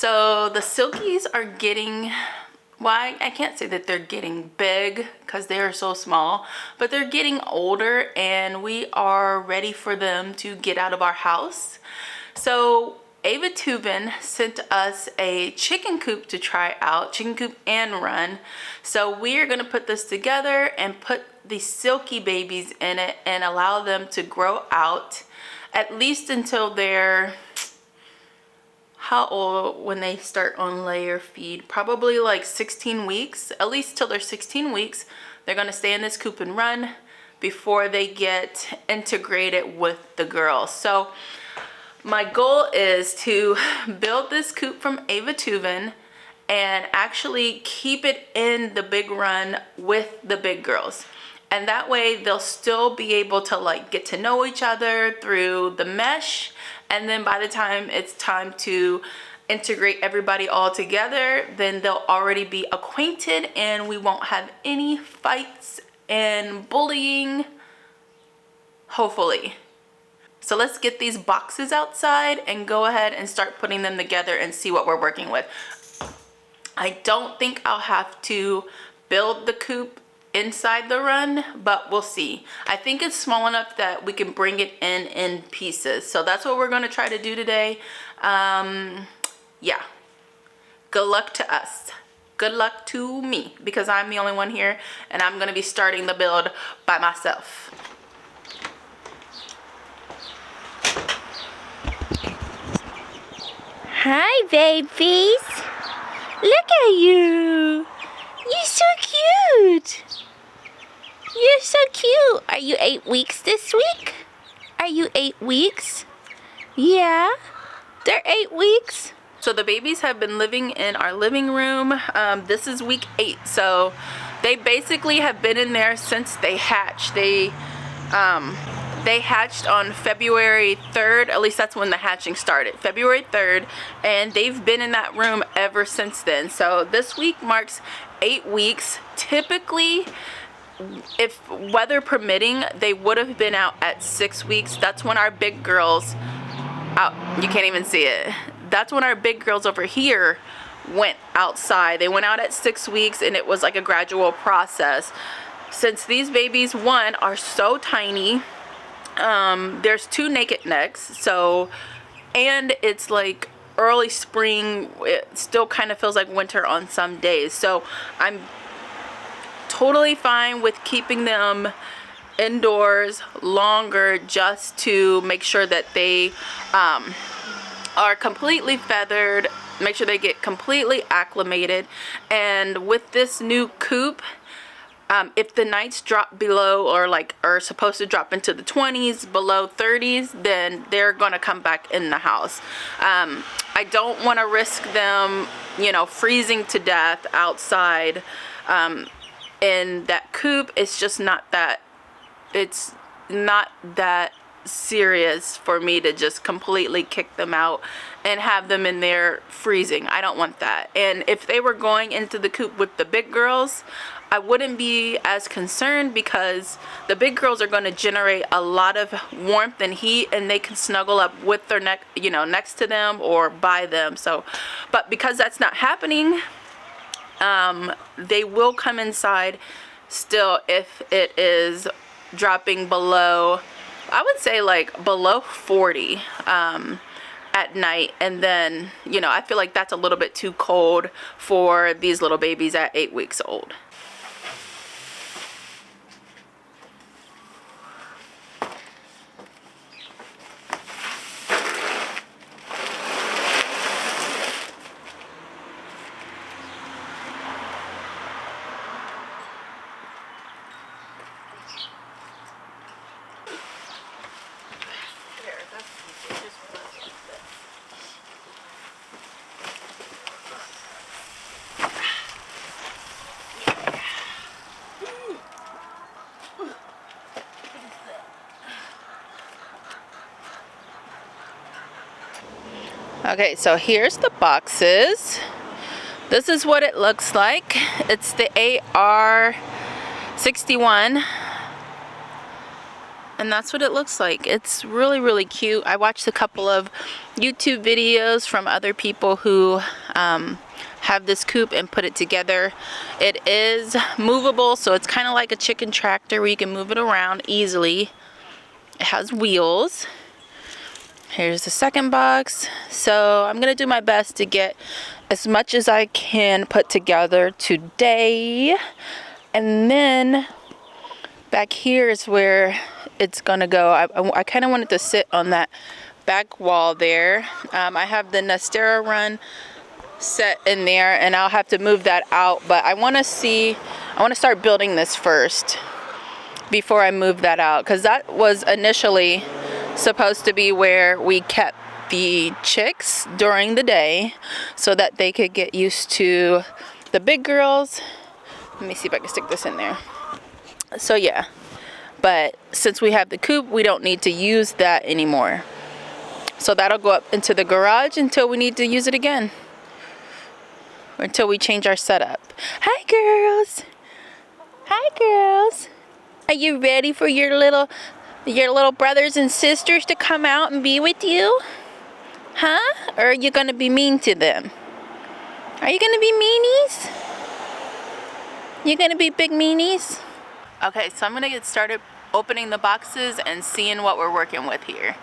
So the silkies are getting, well, I can't say that they're getting big because they are so small, but they're getting older and we are ready for them to get out of our house. So Aivituvin sent us a chicken coop to try out, chicken coop and run. So we are gonna put this together and put the silky babies in it and allow them to grow out at least until they're, how old when they start on layer feed? Probably like 16 weeks, at least till they're 16 weeks. They're gonna stay in this coop and run before they get integrated with the girls. So my goal is to build this coop from Aivituvin and actually keep it in the big run with the big girls. And that way they'll still be able to like get to know each other through the mesh. And then by the time it's time to integrate everybody all together, then they'll already be acquainted and we won't have any fights and bullying, hopefully. So let's get these boxes outside and go ahead and start putting them together and see what we're working with. I don't think I'll have to build the coop inside the run, but we'll see. I think it's small enough that we can bring it in pieces. So that's what we're going to try to do today. Yeah. Good luck to us. Good luck to me because I'm the only one here and I'm going to be starting the build by myself. Hi, babies. Look at you. You're so cute. You're so cute. Are you 8 weeks this week? Are you 8 weeks? Yeah, they're 8 weeks. So the babies have been living in our living room. This is week 8. So they basically have been in there since they hatched. They hatched on February 3rd. At least that's when the hatching started. February 3rd. And they've been in that room ever since then. So this week marks 8 weeks. Typically, if weather permitting, they would have been out at 6 weeks. That's when our big girls out, you can't even see it. That's when our big girls over here went outside. They went out at 6 weeks and it was like a gradual process. Since these babies, one, are so tiny, there's 2 naked necks, so, and it's like early spring, it still kind of feels like winter on some days. So I'm totally fine with keeping them indoors longer just to make sure that they are completely feathered, make sure they get completely acclimated. And with this new coop, if the nights drop below or like are supposed to drop into the 20s, below 30s, then they're gonna come back in the house. I don't want to risk them, you know, freezing to death outside in that coop. It's just not that, it's not that serious for me to just completely kick them out and have them in there freezing. I don't want that. And if they were going into the coop with the big girls, I wouldn't be as concerned because the big girls are going to generate a lot of warmth and heat and they can snuggle up with their neck, you know, next to them or by them. So, but because that's not happening, they will come inside still if it is dropping below, I would say like below 40 at night. And then, you know, I feel like that's a little bit too cold for these little babies at 8 weeks old. Okay, so here's the boxes. This is what it looks like. It's the AR61. And that's what it looks like. It's really, really cute. I watched a couple of YouTube videos from other people who have this coop and put it together. It is movable, so it's kind of like a chicken tractor where you can move it around easily. It has wheels. Here's the second box. So I'm gonna do my best to get as much as I can put together today. And then back here is where it's gonna go. I kind of want it to sit on that back wall there. I have the Ciearra run set in there, and I'll have to move that out. But I want to start building this first before I move that out, because that was initially supposed to be where we kept the chicks during the day so that they could get used to the big girls. Let me see if I can stick this in there. So yeah, but since we have the coop, we don't need to use that anymore. So that'll go up into the garage until we need to use it again, or until we change our setup. Hi girls. Hi girls. Are you ready for your little brothers and sisters to come out and be with you? Huh? Or are you gonna be mean to them? Are you gonna be meanies? You gonna be big meanies? Okay, so I'm gonna get started opening the boxes and seeing what we're working with here.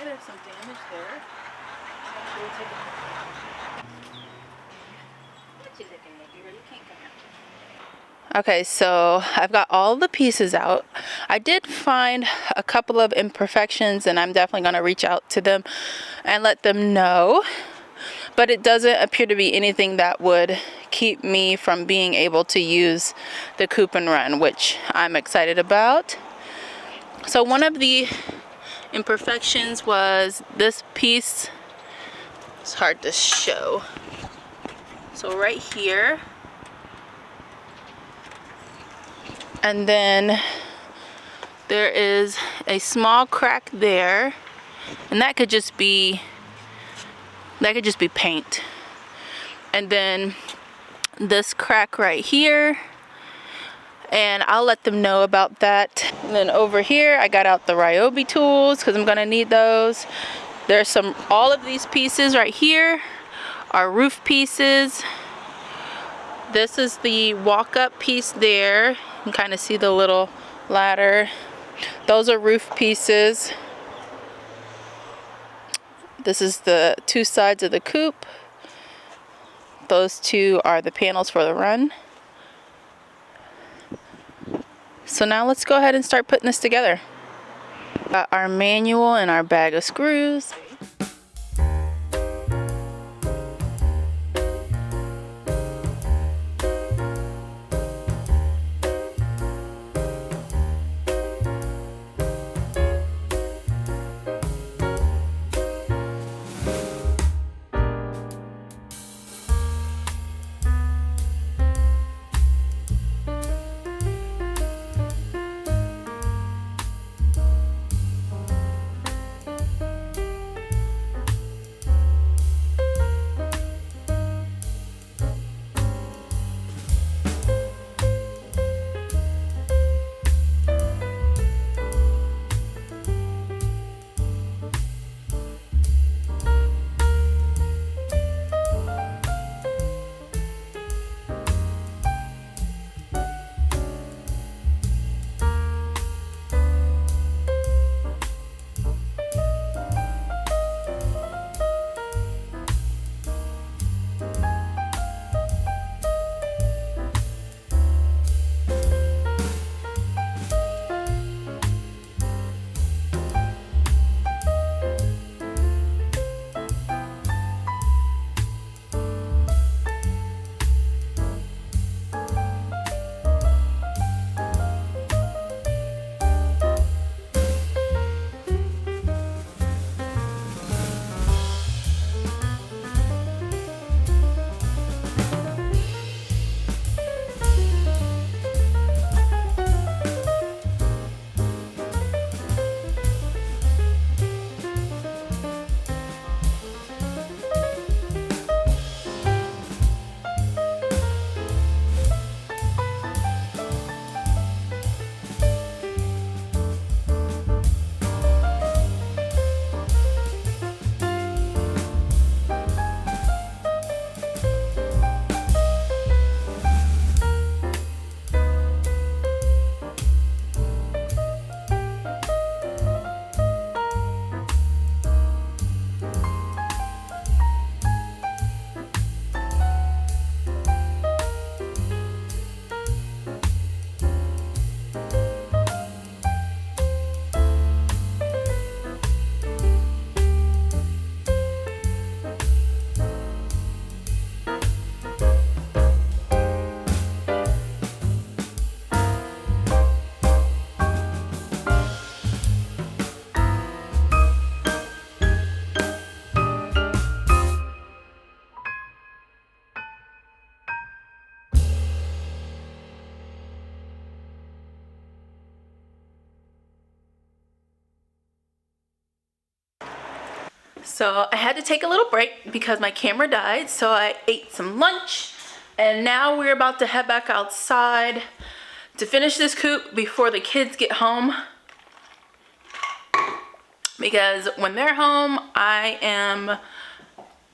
There's some damage there. Okay, so I've got all the pieces out. I did find a couple of imperfections, and I'm definitely going to reach out to them and let them know. But it doesn't appear to be anything that would keep me from being able to use the Coop and Run, which I'm excited about. So one of the imperfections was this piece. It's hard to show. So right here, and then there is a small crack there, and that could just be paint. And then this crack right here, and I'll let them know about that. And then over here, I got out the Ryobi tools because I'm gonna need those. There's all of these pieces right here are roof pieces. This is the walk-up piece there. You can kind of see the little ladder. Those are roof pieces. This is the two sides of the coop. Those two are the panels for the run. So now let's go ahead and start putting this together. Got our manual and our bag of screws. So I had to take a little break because my camera died, so I ate some lunch, and now we're about to head back outside to finish this coop before the kids get home, because when they're home I am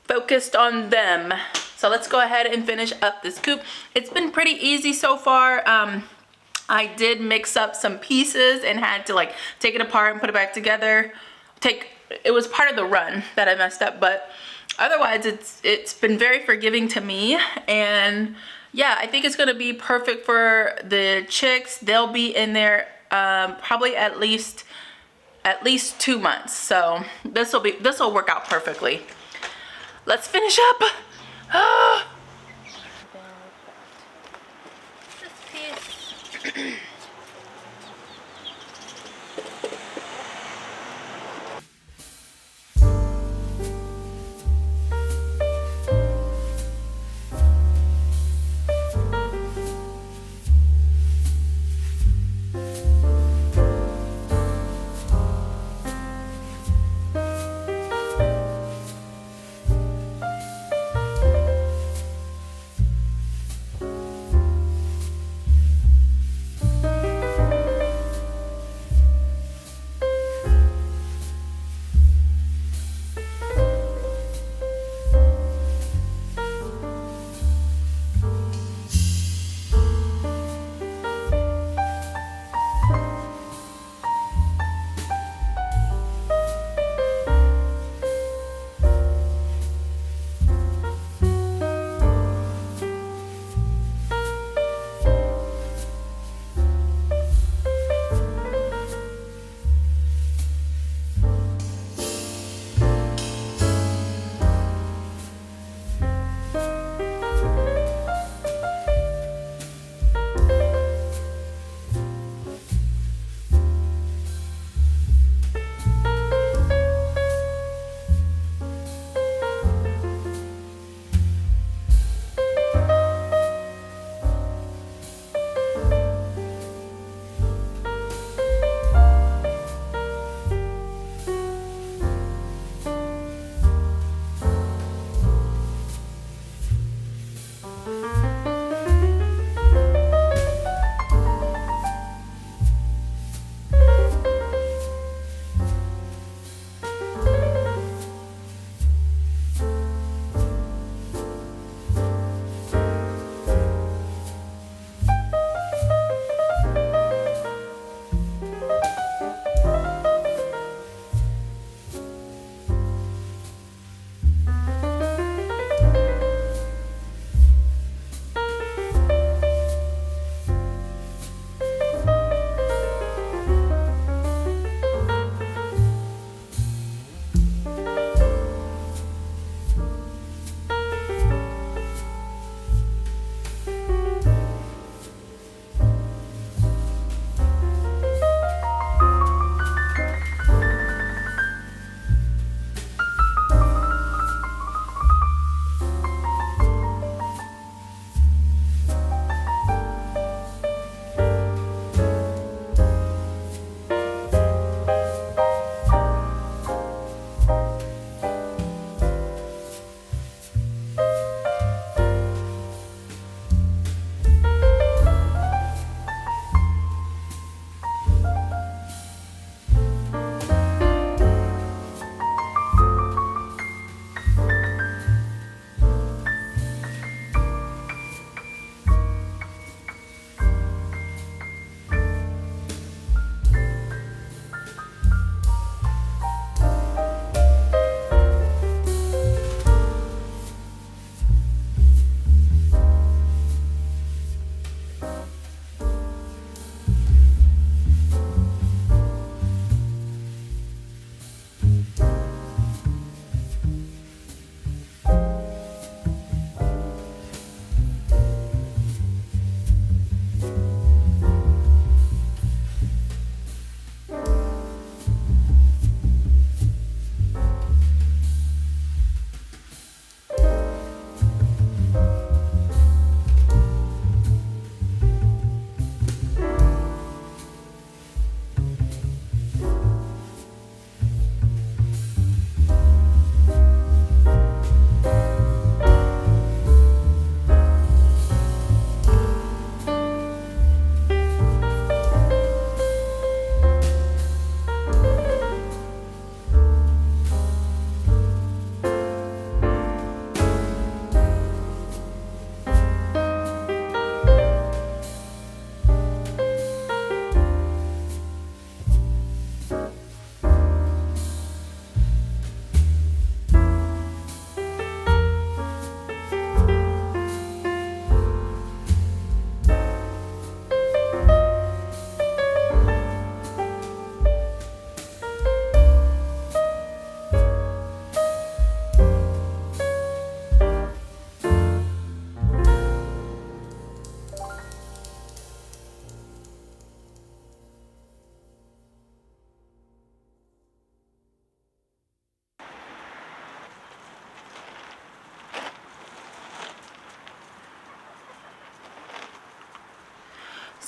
focused on them. So let's go ahead and finish up this coop. It's been pretty easy so far. I did mix up some pieces and had to like take it apart and put it back together. It was part of the run that I messed up, but otherwise it's been very forgiving to me. And yeah, I think it's gonna be perfect for the chicks. They'll be in there probably at least 2 months. So this will work out perfectly. Let's finish up. This piece.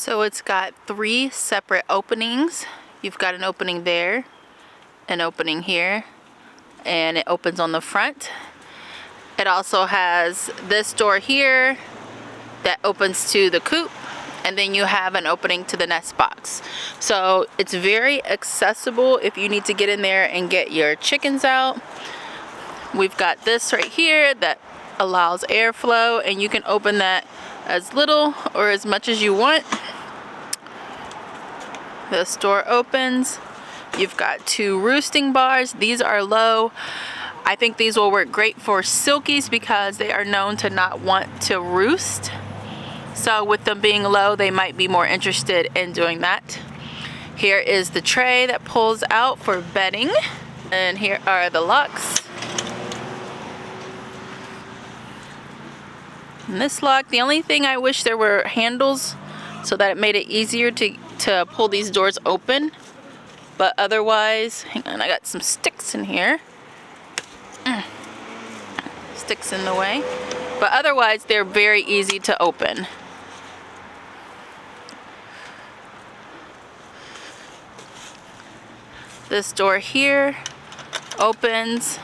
So it's got 3 separate openings. You've got an opening there, an opening here, and it opens on the front. It also has this door here that opens to the coop, and then you have an opening to the nest box. So it's very accessible if you need to get in there and get your chickens out. We've got this right here that allows airflow, and you can open that as little or as much as you want. This door opens. You've got 2 roosting bars. These are low. I think these will work great for silkies because they are known to not want to roost. So with them being low, they might be more interested in doing that. Here is the tray that pulls out for bedding. And here are the locks. And this lock, the only thing I wish there were handles so that it made it easier to pull these doors open. But otherwise, hang on, I got some sticks in here. Sticks in the way. But otherwise, they're very easy to open. This door here opens,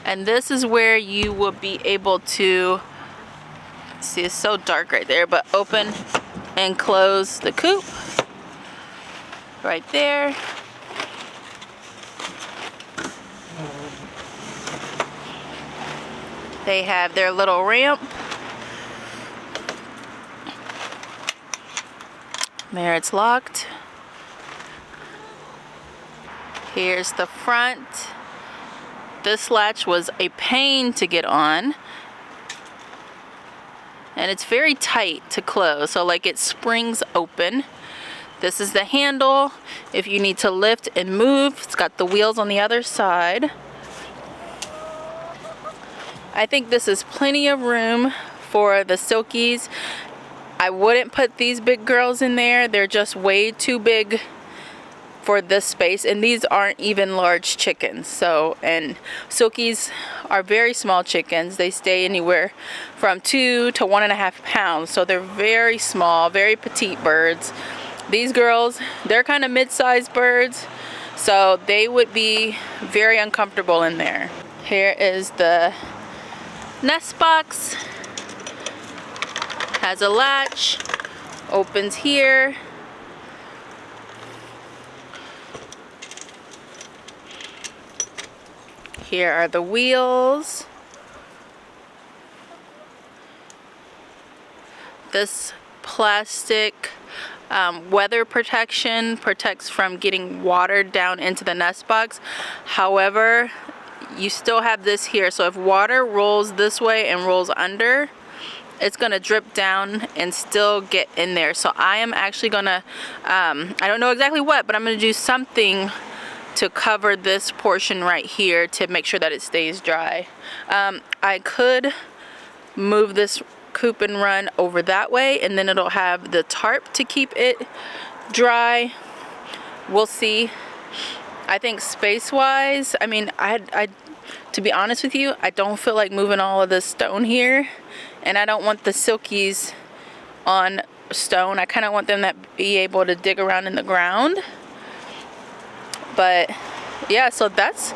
and this is where you will be able to see, it's so dark right there, but open and close the coop right there. They have their little ramp. There, it's locked. Here's the front. This latch was a pain to get on. And it's very tight to close, so like it springs open. This is the handle if you need to lift and move. It's got the wheels on the other side. I think this is plenty of room for the silkies. I wouldn't put these big girls in there. They're just way too big for this space, and these aren't even large chickens. So, and silkies are very small chickens. They stay anywhere from 2 to 1.5 pounds, so they're very small, very petite birds. These girls, they're kind of mid-sized birds, so they would be very uncomfortable in there. Here is the nest box. Has a latch, opens here. Here are the wheels. This plastic weather protection protects from getting water down into the nest box. However, you still have this here, so if water rolls this way and rolls under, it's gonna drip down and still get in there. So I am actually gonna, I don't know exactly what, but I'm gonna do something to cover this portion right here to make sure that it stays dry. I could move this coop and run over that way, and then it'll have the tarp to keep it dry. We'll see. I think space-wise, I mean, I to be honest with you, I don't feel like moving all of this stone here, and I don't want the silkies on stone. I kind of want them to be able to dig around in the ground. But yeah, so that's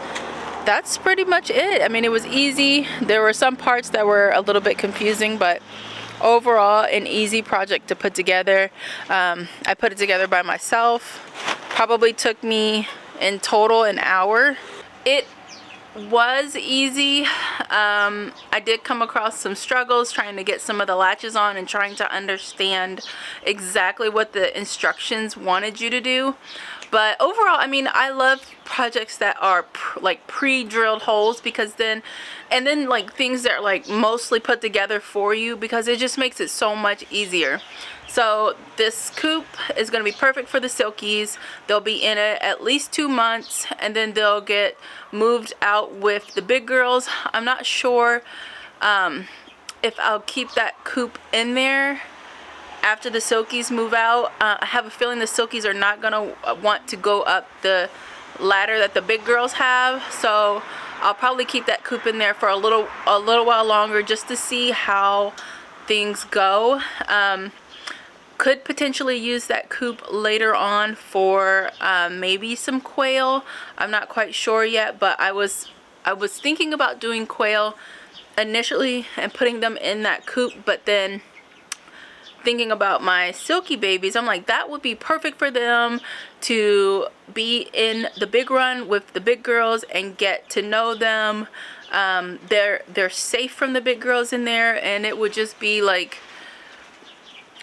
pretty much it. I mean, it was easy. There were some parts that were a little bit confusing, but overall an easy project to put together. I put it together by myself. Probably took me in total an hour. It was easy. I did come across some struggles trying to get some of the latches on and trying to understand exactly what the instructions wanted you to do. But overall, I mean, I love projects that are like pre-drilled holes, because then like things that are like mostly put together for you, because it just makes it so much easier. So this coop is going to be perfect for the silkies. They'll be in it at least 2 months, and then they'll get moved out with the big girls. I'm not sure if I'll keep that coop in there after the silkies move out. I have a feeling the silkies are not gonna want to go up the ladder that the big girls have, so I'll probably keep that coop in there for a little while longer, just to see how things go. Could potentially use that coop later on for maybe some quail. I'm not quite sure yet, but I was thinking about doing quail initially and putting them in that coop, but then thinking about my silky babies, I'm like, that would be perfect for them to be in the big run with the big girls and get to know them. They're safe from the big girls in there, and it would just be like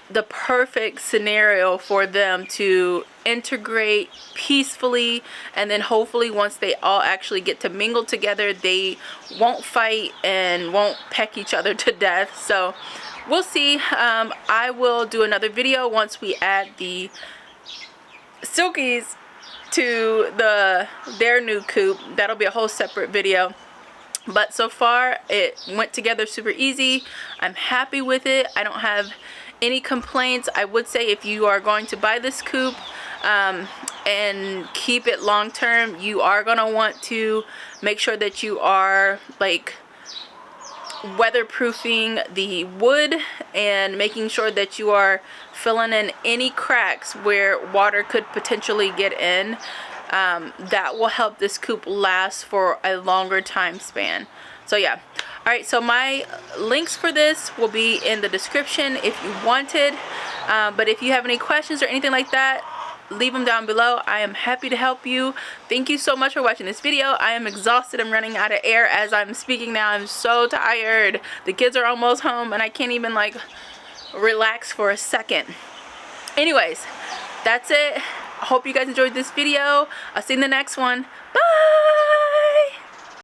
the perfect scenario for them to integrate peacefully, and then hopefully once they all actually get to mingle together, they won't fight and won't peck each other to death. So we'll see. I will do another video once we add the silkies to their new coop. That'll be a whole separate video. But so far it went together super easy. I'm happy with it. I don't have any complaints. I would say if you are going to buy this coop and keep it long term, you are going to want to make sure that you are like weatherproofing the wood and making sure that you are filling in any cracks where water could potentially get in. That will help this coop last for a longer time span. So yeah. Alright, so my links for this will be in the description if you wanted. But if you have any questions or anything like that, leave them down below. I am happy to help you. Thank you so much for watching this video. I am exhausted. I'm running out of air as I'm speaking now. I'm so tired. The kids are almost home and I can't even like relax for a second. Anyways, that's it. I hope you guys enjoyed this video. I'll see you in the next one. Bye!